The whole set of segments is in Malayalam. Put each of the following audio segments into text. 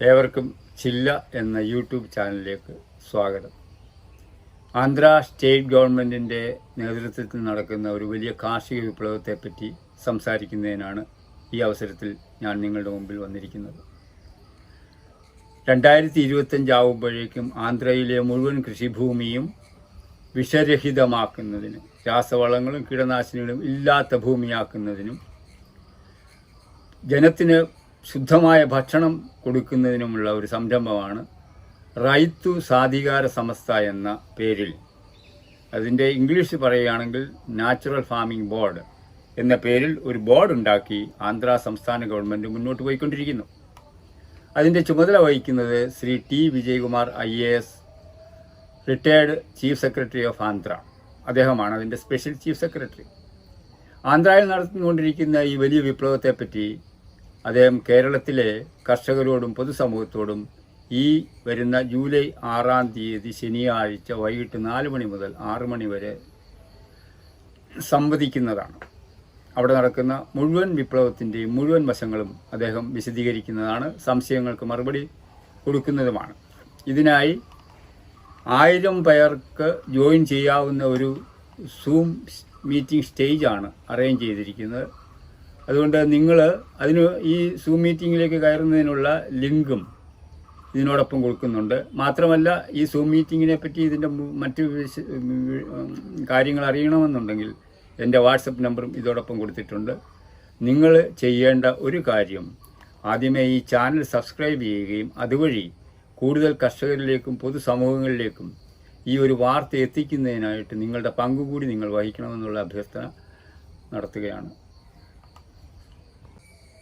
ഏവർക്കും ചില്ല എന്ന യൂട്യൂബ് ചാനലിലേക്ക് സ്വാഗതം. ആന്ധ്ര സ്റ്റേറ്റ് ഗവൺമെൻറ്റിൻ്റെ നേതൃത്വത്തിൽ നടക്കുന്ന ഒരു വലിയ കാർഷിക വിപ്ലവത്തെപ്പറ്റി സംസാരിക്കുന്നതിനാണ് ഈ അവസരത്തിൽ ഞാൻ നിങ്ങളുടെ മുമ്പിൽ വന്നിരിക്കുന്നത്. 2025 ആവുമ്പോഴേക്കും ആന്ധ്രയിലെ മുഴുവൻ കൃഷിഭൂമിയും വിഷരഹിതമാക്കുന്നതിന്, രാസവളങ്ങളും കീടനാശിനികളും ഇല്ലാത്ത ഭൂമിയാക്കുന്നതിനും ജനത്തിന് ശുദ്ധമായ ഭക്ഷണം കൊടുക്കുന്നതിനുമുള്ള ഒരു സംരംഭമാണ് റൈത്തു സാധികാര സമസ്ത എന്ന പേരിൽ, അതിൻ്റെ ഇംഗ്ലീഷ് പറയുകയാണെങ്കിൽ നാച്ചുറൽ ഫാമിംഗ് ബോർഡ് എന്ന പേരിൽ ഒരു ബോർഡ് ഉണ്ടാക്കി ആന്ധ്ര സംസ്ഥാന ഗവൺമെൻറ് മുന്നോട്ട് പോയിക്കൊണ്ടിരിക്കുന്നു. അതിൻ്റെ ചുമതല വഹിക്കുന്നത് Shri T Vijayakumar IAS, retired chief secretary of Andhra. അദ്ദേഹമാണ് അതിൻ്റെ സ്പെഷ്യൽ ചീഫ് സെക്രട്ടറി. ആന്ധ്രയിൽ നടത്തിക്കൊണ്ടിരിക്കുന്ന ഈ വലിയ വിപ്ലവത്തെപ്പറ്റി അദ്ദേഹം കേരളത്തിലെ കർഷകരോടും പൊതുസമൂഹത്തോടും ഈ വരുന്ന ജൂലൈ 6-ാം തീയതി ശനിയാഴ്ച വൈകിട്ട് 4 മണി മുതൽ 6 മണി വരെ സംവദിക്കുന്നതാണ്. അവിടെ നടക്കുന്ന മുഴുവൻ വിപ്ലവത്തിൻ്റെയും മുഴുവൻ വശങ്ങളും അദ്ദേഹം വിശദീകരിക്കുന്നതാണ്, സംശയങ്ങൾക്ക് മറുപടി കൊടുക്കുന്നതുമാണ്. ഇതിനായി 1000 പേർക്ക് ജോയിൻ ചെയ്യാവുന്ന ഒരു സൂം മീറ്റിംഗ് സ്റ്റേജാണ് അറേഞ്ച് ചെയ്തിരിക്കുന്നത്. അതുകൊണ്ട് നിങ്ങൾ ഈ സൂം മീറ്റിങ്ങിലേക്ക് കയറുന്നതിനുള്ള ലിങ്കും ഇതിനോടൊപ്പം കൊടുക്കുന്നുണ്ട്. മാത്രമല്ല, ഈ സൂം മീറ്റിങ്ങിനെ പറ്റി ഇതിൻ്റെ മറ്റ് കാര്യങ്ങൾ അറിയണമെന്നുണ്ടെങ്കിൽ എൻ്റെ വാട്സപ്പ് നമ്പറും ഇതോടൊപ്പം കൊടുത്തിട്ടുണ്ട്. നിങ്ങൾ ചെയ്യേണ്ട ഒരു കാര്യം, ആദ്യമേ ഈ ചാനൽ സബ്സ്ക്രൈബ് ചെയ്യുകയും അതുവഴി കൂടുതൽ കർഷകരിലേക്കും പൊതുസമൂഹങ്ങളിലേക്കും ഈ ഒരു വാർത്ത എത്തിക്കുന്നതിനായിട്ട് നിങ്ങളുടെ പങ്കുകൂടി നിങ്ങൾ വഹിക്കണമെന്നുള്ള അഭ്യർത്ഥന നടത്തുകയാണ്.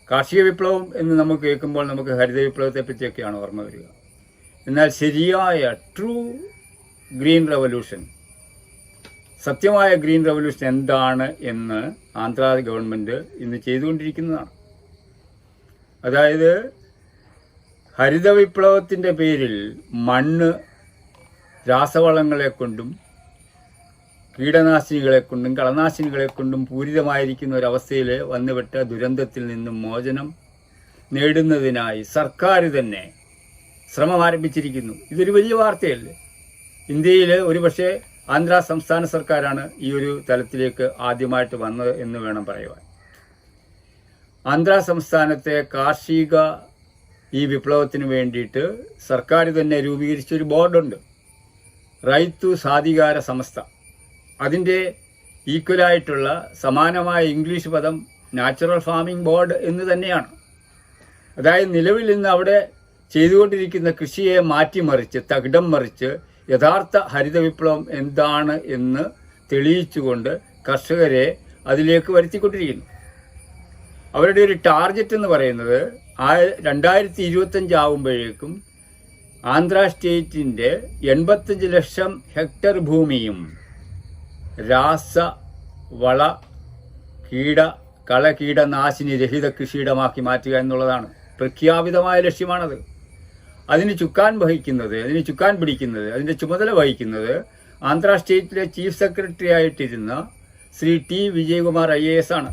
കാർഷിക വിപ്ലവം എന്ന് നമുക്ക് കേൾക്കുമ്പോൾ നമുക്ക് ഹരിത വിപ്ലവത്തെ പറ്റിയൊക്കെയാണ് ഓർമ്മ വരിക. എന്നാൽ ശരിയായ ട്രൂ ഗ്രീൻ റവല്യൂഷൻ, സത്യമായ ഗ്രീൻ റവല്യൂഷൻ എന്താണ് എന്ന് ആന്ധ്ര ഗവൺമെൻറ് ഇന്ന് ചെയ്തുകൊണ്ടിരിക്കുന്നതാണ്. അതായത് ഹരിത വിപ്ലവത്തിൻ്റെ പേരിൽ മണ്ണ് രാസവളങ്ങളെ കൊണ്ടും കീടനാശിനികളെ കൊണ്ടും കളനാശിനികളെ കൊണ്ടും പൂരിതമായിരിക്കുന്ന ഒരവസ്ഥയിൽ വന്നുവിട്ട ദുരന്തത്തിൽ നിന്നും മോചനം നേടുന്നതിനായി സർക്കാർ തന്നെ ശ്രമം ആരംഭിച്ചിരിക്കുന്നു. ഇതൊരു വലിയ വാർത്തയല്ലേ? ഇന്ത്യയിൽ ഒരുപക്ഷെ ആന്ധ്ര സംസ്ഥാന സർക്കാരാണ് ഈ ഒരു തലത്തിലേക്ക് ആദ്യമായിട്ട് വന്നത് എന്ന് വേണം പറയുവാൻ. ആന്ധ്ര സംസ്ഥാനത്തെ കാർഷിക ഈ വിപ്ലവത്തിന് വേണ്ടിയിട്ട് സർക്കാർ തന്നെ രൂപീകരിച്ചൊരു ബോർഡുണ്ട്, റൈത്തു സാധികാര സമസ്ത. അതിൻ്റെ ഈക്വലായിട്ടുള്ള സമാനമായ ഇംഗ്ലീഷ് പദം നാച്ചുറൽ ഫാമിംഗ് ബോർഡ് എന്ന് തന്നെയാണ്. അതായത് നിലവിൽ ഇന്ന് അവിടെ ചെയ്തുകൊണ്ടിരിക്കുന്ന കൃഷിയെ മാറ്റിമറിച്ച്, തകിടം മറിച്ച് യഥാർത്ഥ ഹരിത വിപ്ലവം എന്താണ് എന്ന് തെളിയിച്ചുകൊണ്ട് കർഷകരെ അതിലേക്ക് വരുത്തിക്കൊണ്ടിരിക്കുന്നു. അവരുടെ ഒരു ടാർഗറ്റ് എന്ന് പറയുന്നത് 2025 ആവുമ്പോഴേക്കും ആന്ധ്ര സ്റ്റേറ്റിൻ്റെ 85 ലക്ഷം ഹെക്ടർ ഭൂമിയും രാസവള കളകീടനാശിനി രഹിത കൃഷിയിടമാക്കി മാറ്റുക എന്നുള്ളതാണ്. പ്രഖ്യാപിതമായ ലക്ഷ്യമാണത്. അതിന് ചുക്കാൻ പിടിക്കുന്നത്, അതിൻ്റെ ചുമതല വഹിക്കുന്നത് ആന്ധ്ര സ്റ്റേറ്റിലെ ചീഫ് സെക്രട്ടറി ആയിട്ടിരുന്ന ശ്രീ ടി വിജയകുമാർ IAS ആണ്.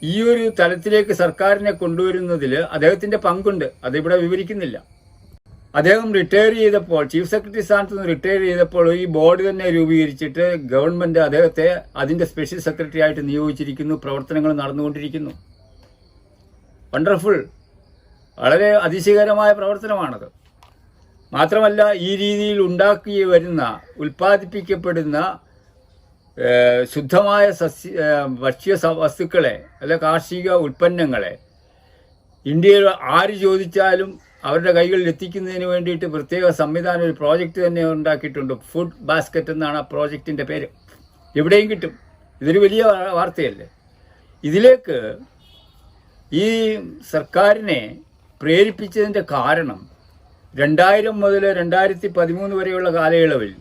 ഈ ഒരു തലത്തിലേക്ക് സർക്കാരിനെ കൊണ്ടുവരുന്നതിൽ അദ്ദേഹത്തിൻ്റെ പങ്കുണ്ട്, അതിവിടെ വിവരിക്കുന്നില്ല. അദ്ദേഹം റിട്ടയർ ചെയ്തപ്പോൾ, ചീഫ് സെക്രട്ടറി സ്ഥാനത്ത് നിന്ന് റിട്ടയർ ചെയ്തപ്പോൾ ഈ ബോർഡ് തന്നെ രൂപീകരിച്ചിട്ട് ഗവൺമെൻറ് അദ്ദേഹത്തെ അതിൻ്റെ സ്പെഷ്യൽ സെക്രട്ടറി ആയിട്ട് നിയോഗിച്ചിരിക്കുന്നു. പ്രവർത്തനങ്ങൾ നടന്നുകൊണ്ടിരിക്കുന്നു. വണ്ടർഫുൾ, വളരെ അതിശയകരമായ പ്രവർത്തനമാണത്. മാത്രമല്ല, ഈ രീതിയിൽ ഉൽപ്പാദിപ്പിക്കപ്പെടുന്ന ശുദ്ധമായ ഭക്ഷ്യ വസ്തുക്കളെ അല്ലെ കാർഷിക ഉൽപ്പന്നങ്ങളെ ഇന്ത്യയിൽ ആര് ചോദിച്ചാലും അവരുടെ കൈകളിൽ എത്തിക്കുന്നതിന് വേണ്ടിയിട്ട് പ്രത്യേക സംവിധാനം, ഒരു പ്രോജക്റ്റ് തന്നെ ഉണ്ടാക്കിയിട്ടുണ്ട്. ഫുഡ് ബാസ്ക്കറ്റ് എന്നാണ് ആ പ്രോജക്റ്റിൻ്റെ പേര്. എവിടെയും കിട്ടും. ഇതൊരു വലിയ വാർത്തയല്ലേ? ഇതിലേക്ക് ഈ സർക്കാരിനെ പ്രേരിപ്പിച്ചതിൻ്റെ കാരണം 2000 മുതൽ 2013 വരെയുള്ള കാലയളവിൽ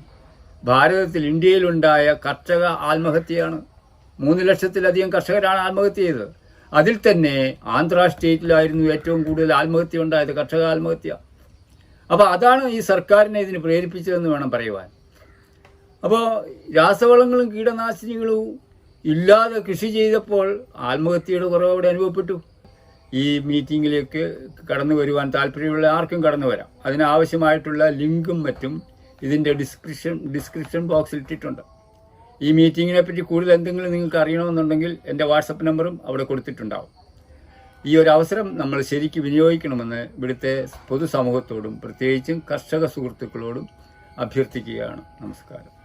ഭാരതത്തിൽ, ഇന്ത്യയിലുണ്ടായ കർഷക ആത്മഹത്യയാണ്. 3 ലക്ഷത്തിലധികം കർഷകരാണ് ആത്മഹത്യ ചെയ്തത്. അതിൽ തന്നെ ആന്ധ്ര സ്റ്റേറ്റിലായിരുന്നു ഏറ്റവും കൂടുതൽ ആത്മഹത്യ ഉണ്ടായത്, കർഷക ആത്മഹത്യ. അപ്പോൾ അതാണ് ഈ സർക്കാരിനെ ഇതിന് പ്രേരിപ്പിച്ചതെന്ന് വേണം പറയുവാൻ. അപ്പോൾ രാസവളങ്ങളും കീടനാശിനികളും ഇല്ലാതെ കൃഷി ചെയ്തപ്പോൾ ആത്മഹത്യയുടെ കുറവ് അവിടെ അനുഭവപ്പെട്ടു. ഈ മീറ്റിങ്ങിലേക്ക് കടന്നു വരുവാൻ താല്പര്യമുള്ള ആർക്കും കടന്നു വരാം. അതിനാവശ്യമായിട്ടുള്ള ലിങ്കും മറ്റും ഇതിൻ്റെ ഡിസ്ക്രിപ്ഷൻ ബോക്സിൽ ഇട്ടിട്ടുണ്ട്. ഈ മീറ്റിങ്ങിനെ പറ്റി കൂടുതൽ എന്തെങ്കിലും നിങ്ങൾക്ക് അറിയണമെന്നുണ്ടെങ്കിൽ എൻ്റെ വാട്സപ്പ് നമ്പറും അവിടെ കൊടുത്തിട്ടുണ്ടാവും. ഈ ഒരു അവസരം നമ്മൾ ശരിക്കും വിനിയോഗിക്കണമെന്ന് ഇവിടുത്തെ പൊതുസമൂഹത്തോടും പ്രത്യേകിച്ചും കർഷക സുഹൃത്തുക്കളോടും അഭ്യർത്ഥിക്കുകയാണ്. നമസ്കാരം.